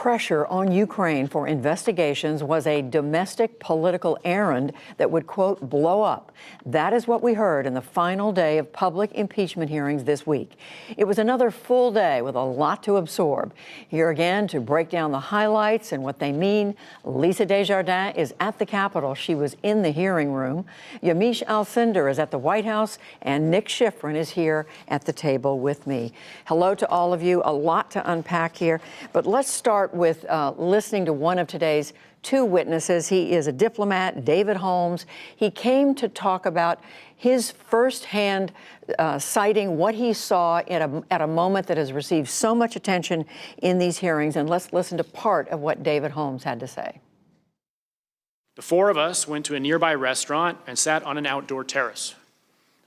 pressure on Ukraine for investigations was a domestic political errand that would, quote, blow up. That is what we heard in the final day of public impeachment hearings this week. It was another full day with a lot to absorb. Here again to break down the highlights and what they mean, Lisa Desjardins is at the Capitol. She was in the hearing room. Yamiche Alcindor is at the White House, and Nick Schifrin is here at the table with me. Hello to all of you. A lot to unpack here, but let's start with listening to one of today's two witnesses. He is a diplomat, David Holmes. He came to talk about his firsthand citing what he saw at a moment that has received so much attention in these hearings. And let's listen to part of what David Holmes had to say. The four of us went to a nearby restaurant and sat on an outdoor terrace.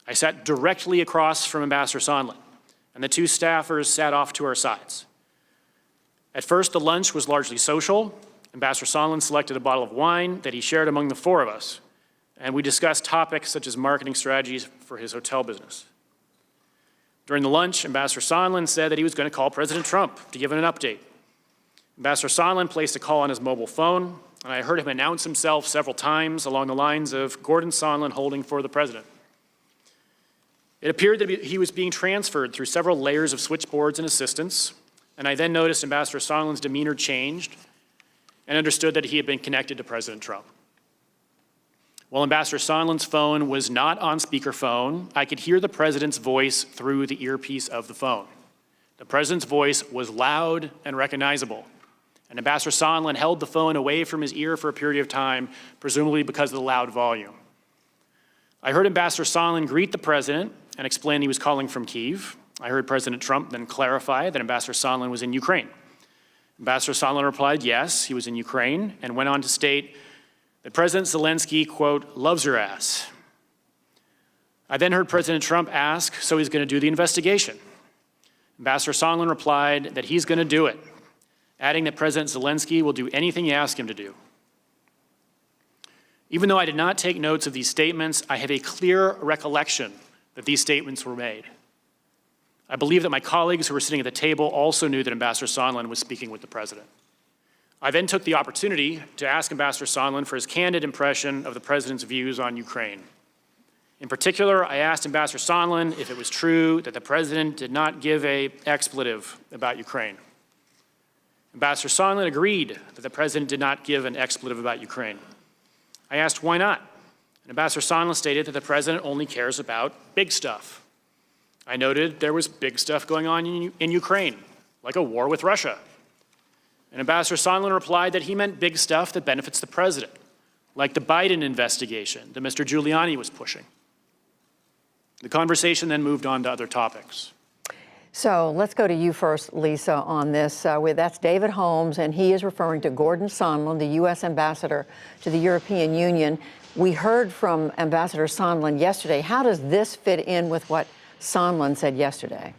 I sat directly across from Ambassador Sondland, and the two staffers sat off to our sides. At first, the lunch was largely social. Ambassador Sondland selected a bottle of wine that he shared among the four of us, and we discussed topics such as marketing strategies for his hotel business. During the lunch, Ambassador Sondland said that he was going to call President Trump to give him an update. Ambassador Sondland placed a call on his mobile phone, and I heard him announce himself several times along the lines of Gordon Sondland holding for the president. It appeared that he was being transferred through several layers of switchboards and assistants, and I then noticed Ambassador Sondland's demeanor changed and understood that he had been connected to President Trump. While Ambassador Sondland's phone was not on speakerphone, I could hear the president's voice through the earpiece of the phone. The president's voice was loud and recognizable, and Ambassador Sondland held the phone away from his ear for a period of time, presumably because of the loud volume. I heard Ambassador Sondland greet the president and explain he was calling from Kyiv. I heard President Trump then clarify that Ambassador Sondland was in Ukraine. Ambassador Sondland replied yes, he was in Ukraine, and went on to state that President Zelensky, quote, loves your ass. I then heard President Trump ask, so he's going to do the investigation. Ambassador Sondland replied that he's going to do it, adding that President Zelensky will do anything you ask him to do. Even though I did not take notes of these statements, I have a clear recollection that these statements were made. I believe that my colleagues who were sitting at the table also knew that Ambassador Sondland was speaking with the president. I then took the opportunity to ask Ambassador Sondland for his candid impression of the president's views on Ukraine. In particular, I asked Ambassador Sondland if it was true that the president did not give an expletive about Ukraine. Ambassador Sondland agreed that the president did not give an expletive about Ukraine. I asked why not, and Ambassador Sondland stated that the president only cares about big stuff. I noted there was big stuff going on in Ukraine, like a war with Russia. And Ambassador Sondland replied that he meant big stuff that benefits the president, like the Biden investigation that Mr. Giuliani was pushing. The conversation then moved on to other topics. So let's go to you first, Lisa, on this. That's David Holmes, and he is referring to Gordon Sondland, the U.S. ambassador to the European Union. We heard from Ambassador Sondland yesterday. How does this fit in with what Sondland said yesterday?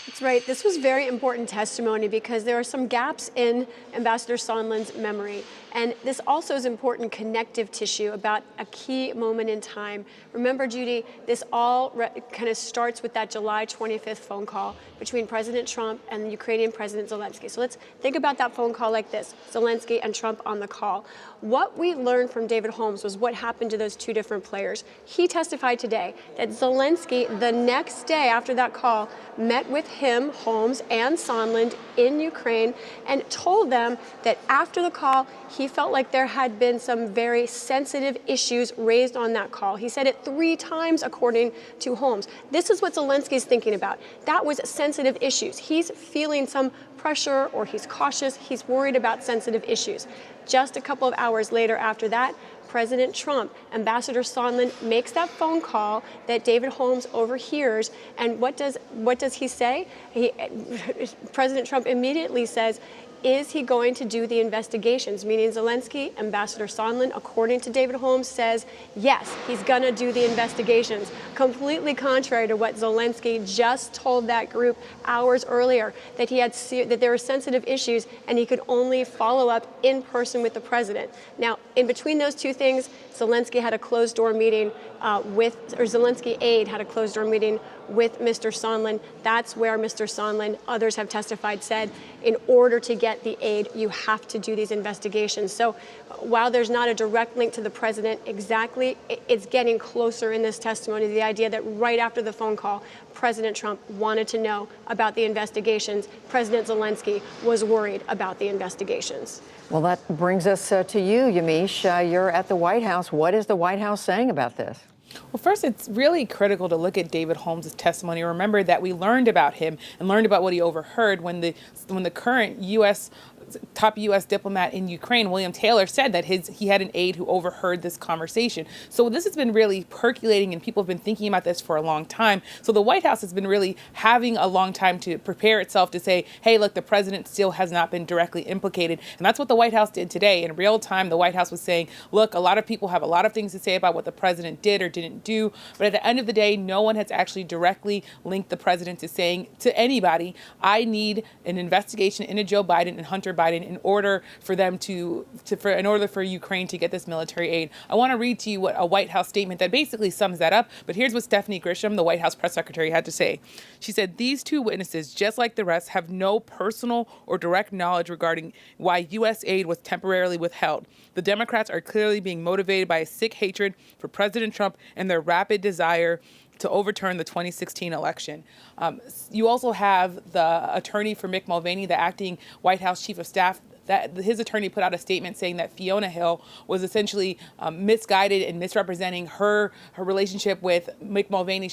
That's right. This was very important testimony because there are some gaps in Ambassador Sondland's memory. And this also is important connective tissue about a key moment in time. Remember, Judy, this all kind of starts with that July 25th phone call between President Trump and the Ukrainian President Zelensky. So let's think about that phone call like this, Zelensky and Trump on the call. What we learned from David Holmes was what happened to those two different players. He testified today that Zelensky, the next day after that call, met with him, Holmes, and Sondland in Ukraine and told them that after the call, he felt like there had been some very sensitive issues raised on that call. He said it 3 times, according to Holmes. This is what Zelensky's thinking about. That was sensitive issues. He's feeling some pressure, or he's cautious. He's worried about sensitive issues. Just a couple of hours later after that, President Trump, Ambassador Sondland makes that phone call that David Holmes overhears. And what does he say? President Trump immediately says, is he going to do the investigations? Meaning Zelensky, Ambassador Sondland, according to David Holmes, says, yes, he's going to do the investigations. Completely contrary to what Zelensky just told that group hours earlier, that that there were sensitive issues and he could only follow up in person with the president. Now, in between those two things, Zelensky had a closed-door meeting Zelensky aide had a closed-door meeting with Mr. Sondland. That's where Mr. Sondland, others have testified, said, in order to get the aid, you have to do these investigations. So while there's not a direct link to the president exactly, it's getting closer in this testimony, the idea that right after the phone call, President Trump wanted to know about the investigations. President Zelensky was worried about the investigations. Well, that brings us to you, Yamiche. You're at the White House. What is the White House saying about this? Well, first, it's really critical to look at David Holmes' testimony. Remember that we learned about him and learned about what he overheard when the current top U.S. diplomat in Ukraine, William Taylor, said that he had an aide who overheard this conversation. So this has been really percolating, and people have been thinking about this for a long time. So the White House has been really having a long time to prepare itself to say, hey, look, the president still has not been directly implicated. And that's what the White House did today. In real time, the White House was saying, look, a lot of people have a lot of things to say about what the president did or didn't do. But at the end of the day, no one has actually directly linked the president to saying to anybody, I need an investigation into Joe Biden and Hunter Biden in order for them in order for Ukraine to get this military aid. I want to read to you what a White House statement that basically sums that up. But here's what Stephanie Grisham, the White House press secretary, had to say. She said, these two witnesses, just like the rest, have no personal or direct knowledge regarding why U.S. aid was temporarily withheld. The Democrats are clearly being motivated by a sick hatred for President Trump and their rapid desire to overturn the 2016 election. You also have the attorney for Mick Mulvaney, the acting White House chief of staff, that his attorney put out a statement saying that Fiona Hill was essentially misguided and misrepresenting her relationship with Mick Mulvaney.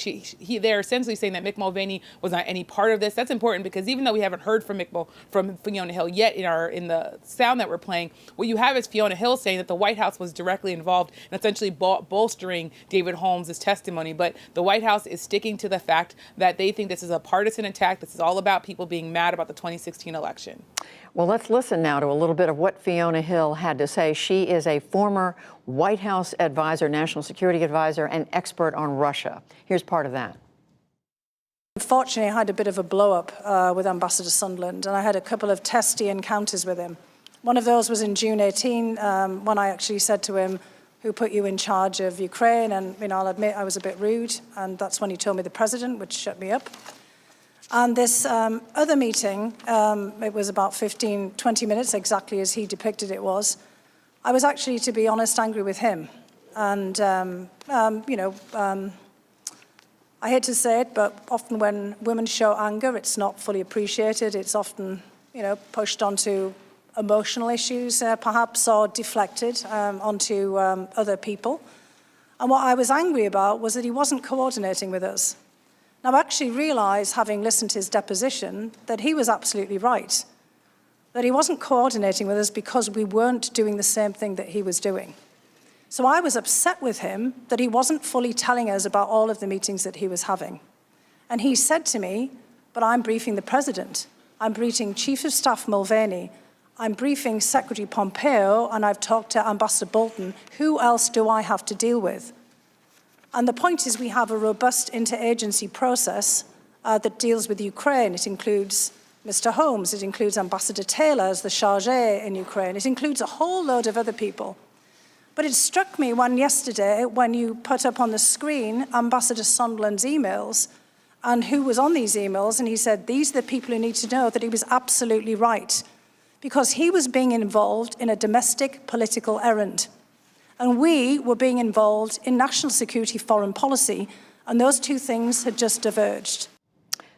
They're essentially saying that Mick Mulvaney was not any part of this. That's important because even though we haven't heard from Fiona Hill yet in the sound that we're playing, what you have is Fiona Hill saying that the White House was directly involved in essentially bolstering David Holmes' testimony. But the White House is sticking to the fact that they think this is a partisan attack. This is all about people being mad about the 2016 election. Well, let's listen now to a little bit of what Fiona Hill had to say. She is a former White House advisor, national security advisor, and expert on Russia. Here's part of that. Unfortunately, I had a bit of a blow-up with Ambassador Sondland, and I had a couple of testy encounters with him. One of those was in June 18, when I actually said to him, who put you in charge of Ukraine? And I'll admit I was a bit rude, and that's when he told me the president, which shut me up. And this other meeting, it was about 15, 20 minutes, exactly as he depicted it was. I was actually, to be honest, angry with him. And, I hate to say it, but often when women show anger, it's not fully appreciated. It's often, pushed onto emotional issues, perhaps, or deflected onto other people. And what I was angry about was that he wasn't coordinating with us. Now, I actually realized, having listened to his deposition, that he was absolutely right, that he wasn't coordinating with us because we weren't doing the same thing that he was doing. So I was upset with him that he wasn't fully telling us about all of the meetings that he was having. And he said to me, but I'm briefing the president, I'm briefing Chief of Staff Mulvaney, I'm briefing Secretary Pompeo, and I've talked to Ambassador Bolton. Who else do I have to deal with? And the point is we have a robust interagency process that deals with Ukraine. It includes Mr. Holmes, it includes Ambassador Taylor as the chargé in Ukraine, it includes a whole load of other people. But it struck me yesterday when you put up on the screen Ambassador Sondland's emails and who was on these emails, and he said, these are the people who need to know, that he was absolutely right, because he was being involved in a domestic political errand. And we were being involved in national security foreign policy, and those two things had just diverged.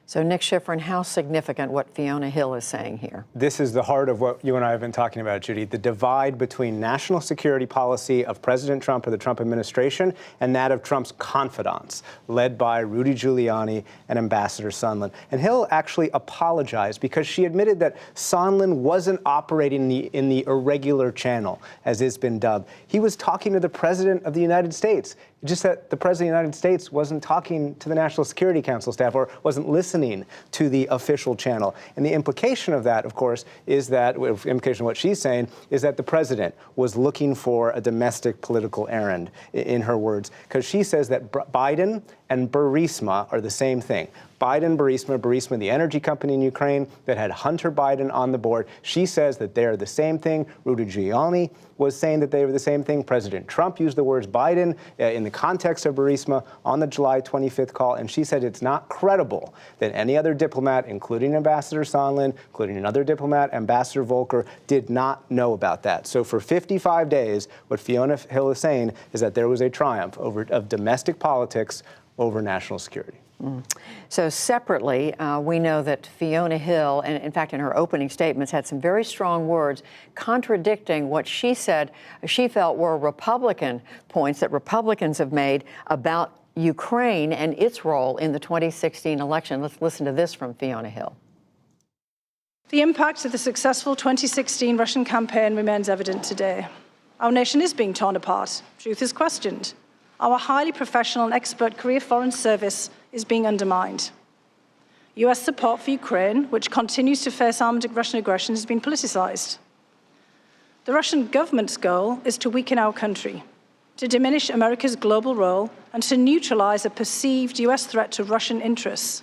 So, Nick Schifrin, how significant what Fiona Hill is saying here? This is the heart of what you and I have been talking about, Judy, the divide between national security policy of President Trump or the Trump administration and that of Trump's confidants, led by Rudy Giuliani and Ambassador Sondland. And Hill actually apologized because she admitted that Sondland wasn't operating in the irregular channel, as it's been dubbed. He was talking to the President of the United States. Just that the President of the United States wasn't talking to the National Security Council staff or wasn't listening to the official channel. And the implication of that, of course, is that, implication of what she's saying, is that the president was looking for a domestic political errand, in her words, because she says that Biden and Burisma are the same thing. Biden Burisma, the energy company in Ukraine that had Hunter Biden on the board. She says that they're the same thing. Rudy Giuliani was saying that they were the same thing. President Trump used the words Biden in the context of Burisma on the July 25th call, and she said it's not credible that any other diplomat, including Ambassador Sondland, including another diplomat, Ambassador Volker, did not know about that. So for 55 days, what Fiona Hill is saying is that there was a triumph of domestic politics over national security. So separately, we know that Fiona Hill, and in fact in her opening statements, had some very strong words contradicting what she said she felt were Republican points that Republicans have made about Ukraine and its role in the 2016 election. Let's listen to this from Fiona Hill. The impact of the successful 2016 Russian campaign remains evident today. Our nation is being torn apart. Truth is questioned. Our highly professional and expert career foreign service is being undermined. US support for Ukraine, which continues to face armed Russian aggression, has been politicized. The Russian government's goal is to weaken our country, to diminish America's global role, and to neutralize a perceived US threat to Russian interests.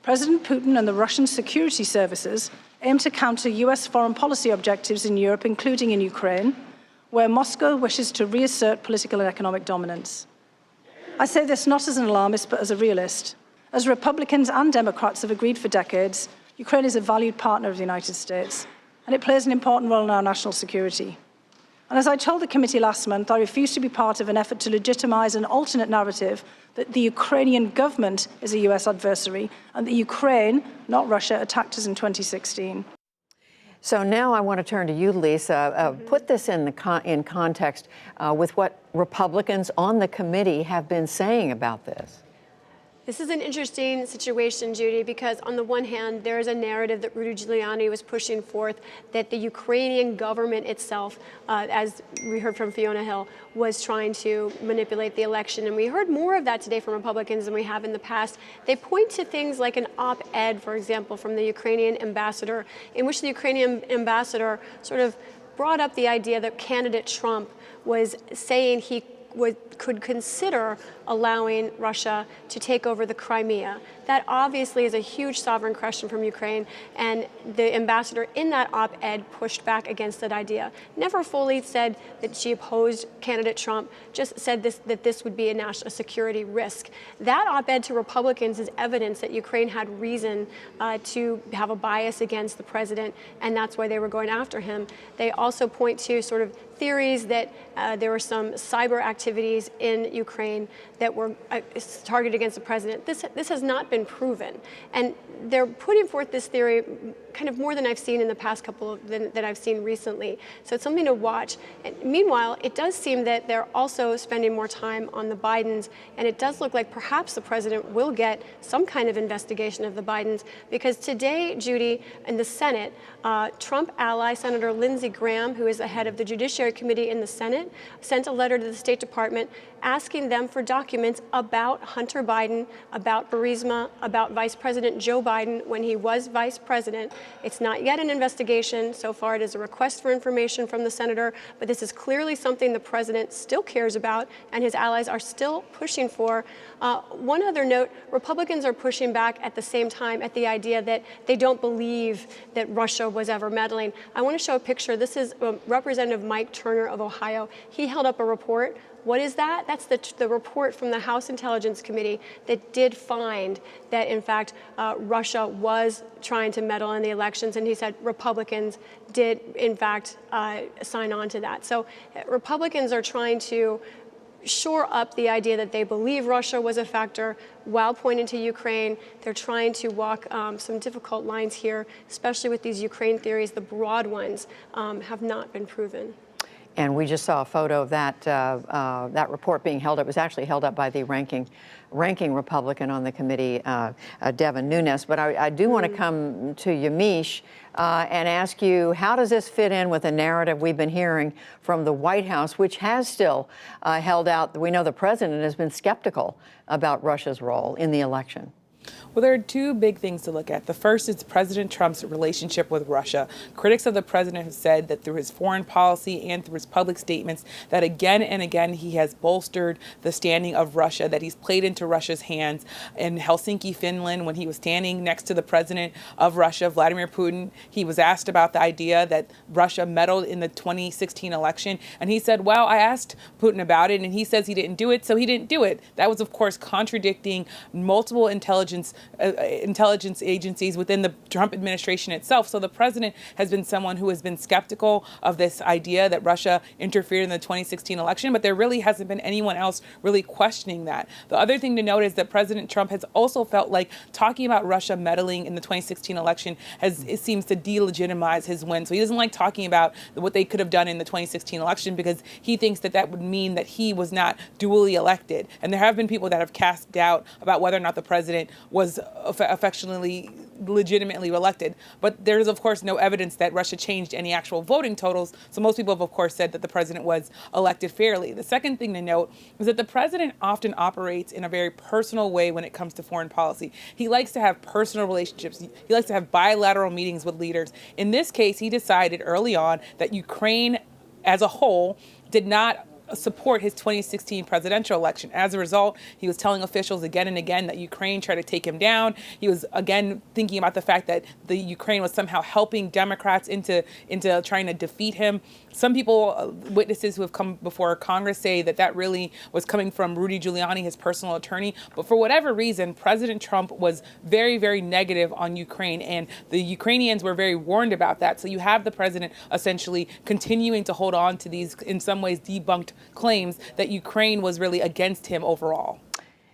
President Putin and the Russian security services aim to counter US foreign policy objectives in Europe, including in Ukraine, where Moscow wishes to reassert political and economic dominance. I say this not as an alarmist, but as a realist. As Republicans and Democrats have agreed for decades, Ukraine is a valued partner of the United States, and it plays an important role in our national security. And as I told the committee last month, I refuse to be part of an effort to legitimize an alternate narrative that the Ukrainian government is a US adversary and that Ukraine, not Russia, attacked us in 2016. So now I want to turn to you, Lisa. Put this in context with what Republicans on the committee have been saying about this. This is an interesting situation, Judy, because on the one hand, there is a narrative that Rudy Giuliani was pushing forth that the Ukrainian government itself, as we heard from Fiona Hill, was trying to manipulate the election. And we heard more of that today from Republicans than we have in the past. They point to things like an op-ed, for example, from the Ukrainian ambassador, in which the Ukrainian ambassador sort of brought up the idea that candidate Trump was saying he could consider allowing Russia to take over the Crimea. That obviously is a huge sovereign question from Ukraine, and the ambassador in that op-ed pushed back against that idea. Never fully said that she opposed candidate Trump, just said that this would be a national security risk. That op-ed to Republicans is evidence that Ukraine had reason to have a bias against the president, and that's why they were going after him. They also point to sort of theories that there were some cyber activities in Ukraine that were targeted against the president. This has not been proven. And they're putting forth this theory kind of more than I've seen in the past couple that I've seen recently. So it's something to watch. And meanwhile, it does seem that they're also spending more time on the Bidens, and it does look like perhaps the president will get some kind of investigation of the Bidens, because today, Judy, in the Senate, Trump ally Senator Lindsey Graham, who is the head of the Judiciary Committee in the Senate, sent a letter to the State Department asking them for documents about Hunter Biden, about Burisma, about Vice President Joe Biden when he was vice president. It's not yet an investigation. So far, it is a request for information from the senator, but this is clearly something the president still cares about and his allies are still pushing for. One other note, Republicans are pushing back at the same time at the idea that they don't believe that Russia was ever meddling. I want to show a picture. This is Representative Mike Turner of Ohio. He held up a report. What is that? That's the report from the House Intelligence Committee that did find that, in fact, Russia was trying to meddle in the elections. And he said Republicans did, in fact, sign on to that. So Republicans are trying to shore up the idea that they believe Russia was a factor while pointing to Ukraine. They're trying to walk some difficult lines here, especially with these Ukraine theories. The broad ones have not been proven. And we just saw a photo of that report being held up. It was actually held up by the ranking Republican on the committee, Devin Nunes. But I do want to come to Yamiche and ask you, how does this fit in with the narrative we've been hearing from the White House, which has still held out? We know the president has been skeptical about Russia's role in the election. Well, there are two big things to look at. The first is President Trump's relationship with Russia. Critics of the president have said that through his foreign policy and through his public statements that again and again he has bolstered the standing of Russia, that he's played into Russia's hands. In Helsinki, Finland, when he was standing next to the president of Russia, Vladimir Putin, he was asked about the idea that Russia meddled in the 2016 election. And he said, well, I asked Putin about it and he says he didn't do it, so he didn't do it. That was, of course, contradicting multiple intelligence agencies within the Trump administration itself. So the president has been someone who has been skeptical of this idea that Russia interfered in the 2016 election, but there really hasn't been anyone else really questioning that. The other thing to note is that President Trump has also felt like talking about Russia meddling in the 2016 election it seems to delegitimize his win. So he doesn't like talking about what they could have done in the 2016 election because he thinks that that would mean that he was not duly elected. And there have been people that have cast doubt about whether or not the president was affectionately, legitimately elected. But there is, of course, no evidence that Russia changed any actual voting totals. So most people have, of course, said that the president was elected fairly. The second thing to note is that the president often operates in a very personal way when it comes to foreign policy. He likes to have personal relationships. He likes to have bilateral meetings with leaders. In this case, he decided early on that Ukraine as a whole did not support his 2016 presidential election. As a result, he was telling officials again and again that Ukraine tried to take him down. He was again thinking about the fact that the Ukraine was somehow helping Democrats into trying to defeat him. Some people, witnesses who have come before Congress, say that that really was coming from Rudy Giuliani, his personal attorney. But for whatever reason, President Trump was very, very negative on Ukraine, and the Ukrainians were very warned about that. So you have the president essentially continuing to hold on to these, in some ways, debunked claims that Ukraine was really against him overall.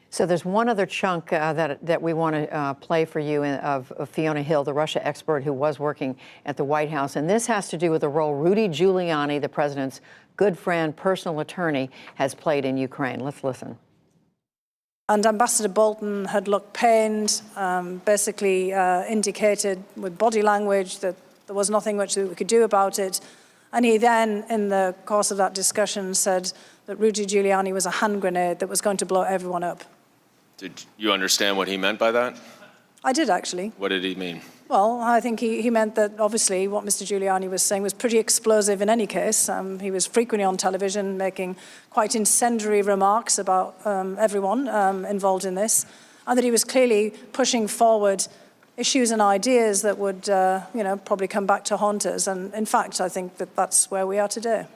So there's one other chunk that we want to play for you of Fiona Hill, the Russia expert who was working at the White House. And this has to do with the role Rudy Giuliani, the president's good friend, personal attorney, has played in Ukraine. Let's listen. And Ambassador Bolton had looked pained, basically indicated with body language that there was nothing much that we could do about it. And he then, in the course of that discussion, said that Rudy Giuliani was a hand grenade that was going to blow everyone up. Did you understand what he meant by that? I did, actually. What did he mean? Well, I think he meant that, obviously, what Mr. Giuliani was saying was pretty explosive in any case. He was frequently on television making quite incendiary remarks about everyone involved in this, and that he was clearly pushing forward issues and ideas that would, probably come back to haunt us. And in fact, I think that that's where we are today.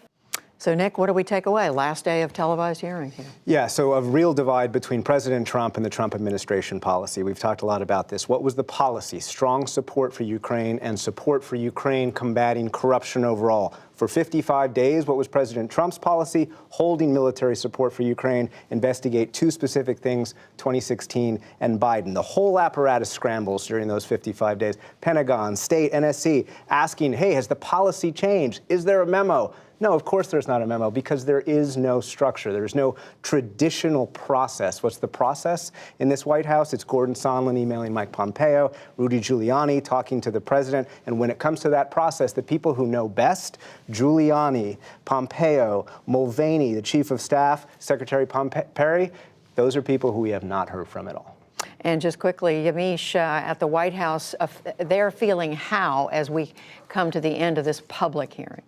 So, Nick, what do we take away? Last day of televised hearings here. Yeah, so a real divide between President Trump and the Trump administration policy. We've talked a lot about this. What was the policy? Strong support for Ukraine and support for Ukraine combating corruption overall. For 55 days, what was President Trump's policy? Holding military support for Ukraine, investigate two specific things, 2016 and Biden. The whole apparatus scrambles during those 55 days. Pentagon, state, NSC, asking, hey, has the policy changed? Is there a memo? No, of course there's not a memo, because there is no structure. There's no traditional process. What's the process in this White House? It's Gordon Sondland emailing Mike Pompeo, Rudy Giuliani talking to the president. And when it comes to that process, the people who know best, Giuliani, Pompeo, Mulvaney, the chief of staff, Secretary Perry, those are people who we have not heard from at all. And just quickly, Yamiche, at the White House, they're feeling how as we come to the end of this public hearing?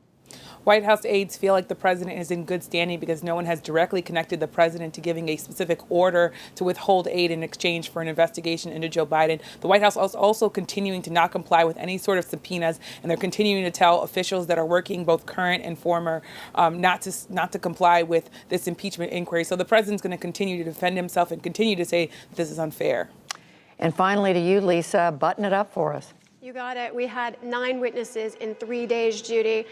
White House aides feel like the president is in good standing because no one has directly connected the president to giving a specific order to withhold aid in exchange for an investigation into Joe Biden. The White House is also continuing to not comply with any sort of subpoenas, and they're continuing to tell officials that are working, both current and former, not to comply with this impeachment inquiry. So the president's going to continue to defend himself and continue to say that this is unfair. And finally to you, Lisa, button it up for us. You got it. We had 9 witnesses in 3 days, Judy.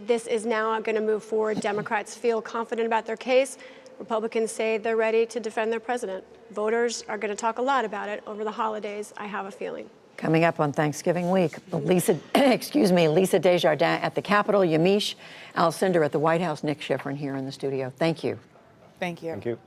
This is now going to move forward. Democrats feel confident about their case. Republicans say they're ready to defend their president. Voters are going to talk a lot about it over the holidays, I have a feeling. Coming up on Thanksgiving week, Lisa Desjardins at the Capitol, Yamiche Alcindor at the White House, Nick Schifrin here in the studio. Thank you. Thank you. Thank you.